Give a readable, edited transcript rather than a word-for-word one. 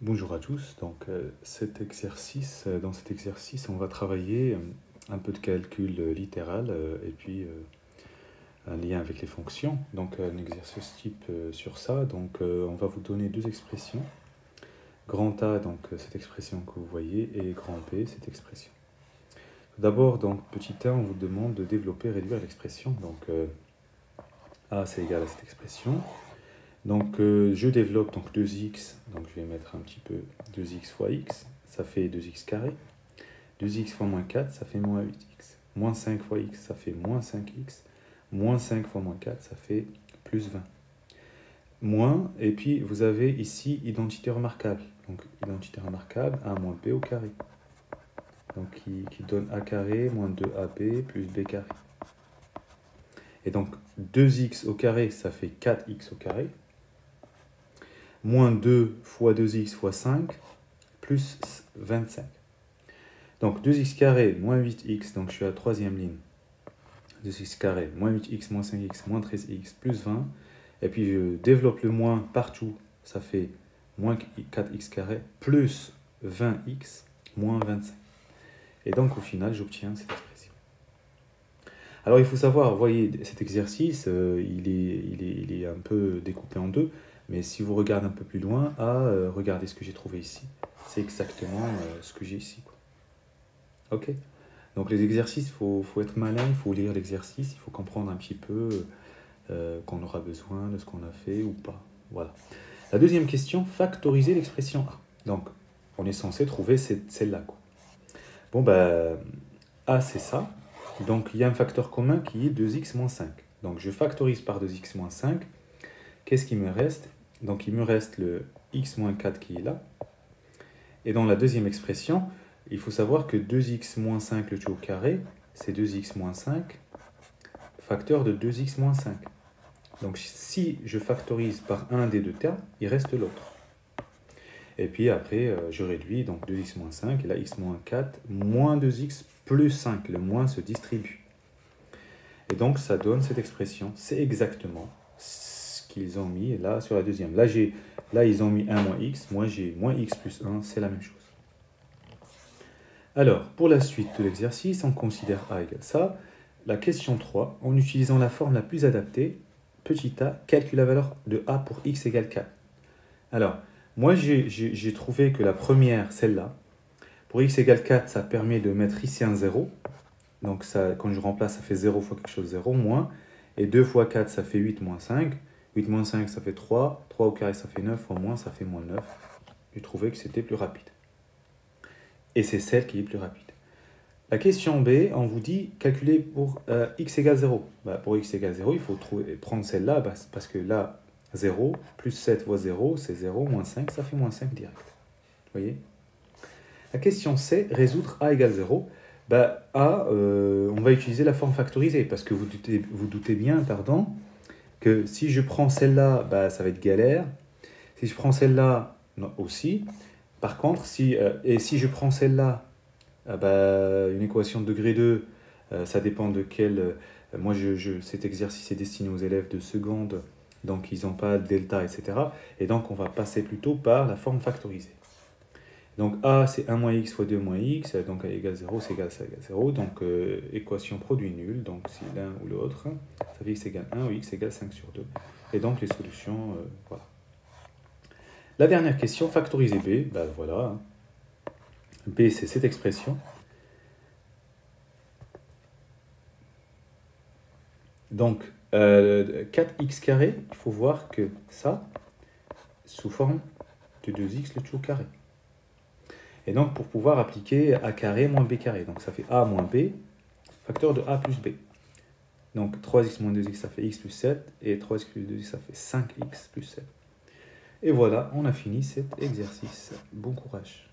Bonjour à tous. Donc, dans cet exercice, on va travailler un peu de calcul littéral et puis un lien avec les fonctions. Donc, un exercice type sur ça. Donc, on va vous donner deux expressions. Grand A, donc cette expression que vous voyez, et grand P, cette expression. D'abord, donc, petit a, on vous demande de développer et réduire l'expression. Donc, A, c'est égal à cette expression. Donc, je développe donc 2x, donc je vais mettre un petit peu 2x fois x, ça fait 2x carré. 2x fois moins 4, ça fait moins 8x. Moins 5 fois x, ça fait moins 5x. Moins 5 fois moins 4, ça fait plus 20. Moins, et puis vous avez ici identité remarquable. Donc, identité remarquable, a moins b au carré. Donc, qui donne a carré moins 2ab plus b carré. Et donc, 2x au carré, ça fait 4x au carré. Moins 2 fois 2x fois 5, plus 25. Donc 2x carré moins 8x, donc je suis à la troisième ligne. 2x carré moins 8x moins 5x moins 13x plus 20. Et puis je développe le moins partout, ça fait moins 4x carré plus 20x moins 25. Et donc au final, j'obtiens cette expression. Alors il faut savoir, vous voyez, cet exercice, il est un peu découpé en deux. Mais si vous regardez un peu plus loin, regardez ce que j'ai trouvé ici. C'est exactement ce que j'ai ici, quoi. Ok. Donc les exercices, il faut être malin, il faut lire l'exercice, il faut comprendre un petit peu qu'on aura besoin de ce qu'on a fait ou pas. Voilà. La deuxième question, factoriser l'expression A. Donc, on est censé trouver celle-là, quoi. Bon, ben, A, c'est ça. Donc, il y a un facteur commun qui est 2x moins 5. Donc, je factorise par 2x moins 5. Qu'est-ce qui me reste? Donc, il me reste le x moins 4 qui est là. Et dans la deuxième expression, il faut savoir que 2x moins 5, le tout au carré, c'est 2x moins 5, facteur de 2x moins 5. Donc, si je factorise par un des deux termes, il reste l'autre. Et puis après, je réduis, donc 2x moins 5, et là, x moins 4, moins 2x plus 5. Le moins se distribue. Et donc, ça donne cette expression. C'est exactement qu'ils ont mis là sur la deuxième. Là, ils ont mis 1 moins x. Moi, j'ai moins x plus 1. C'est la même chose. Alors, pour la suite de l'exercice, on considère a égale ça. La question 3, en utilisant la forme la plus adaptée, petit a, calcule la valeur de a pour x égale 4. Alors, moi, j'ai trouvé que la première, celle-là, pour x égale 4, ça permet de mettre ici un 0. Donc, ça, quand je remplace, ça fait 0 fois quelque chose, 0, moins. Et 2 fois 4, ça fait 8 moins 5. 8 moins 5, ça fait 3. 3 au carré, ça fait 9. Fois moins, ça fait moins 9. J'ai trouvé que c'était plus rapide. Et c'est celle qui est plus rapide. La question B, on vous dit calculer pour x égale 0. Pour x égale 0, il faut prendre celle-là, parce que là, 0, plus 7 fois 0, c'est 0, moins 5, ça fait moins 5 direct. Vous voyez? La question C, résoudre a égale 0. On va utiliser la forme factorisée, parce que vous doutez bien, que si je prends celle-là, ça va être galère. Si je prends celle-là, aussi. Par contre, si je prends celle-là, une équation de degré 2, ça dépend de quel... cet exercice est destiné aux élèves de seconde, donc ils n'ont pas delta, etc. Et donc, on va passer plutôt par la forme factorisée. Donc, A, c'est 1 moins x fois 2 moins x, donc A égale 0, c'est égal, ça égale 0. Donc, équation produit nul, donc c'est l'un ou l'autre. Ça fait x égale 1 ou x égale 5 sur 2. Et donc, les solutions, voilà. La dernière question, factoriser B, voilà. B, c'est cette expression. Donc, 4x carré, il faut voir que ça, sous forme de 2x le tout au carré. Et donc, pour pouvoir appliquer a carré moins b carré, donc ça fait a moins b, facteur de a plus b. Donc, 3x moins 2x, ça fait x plus 7, et 3x plus 2x, ça fait 5x plus 7. Et voilà, on a fini cet exercice. Bon courage.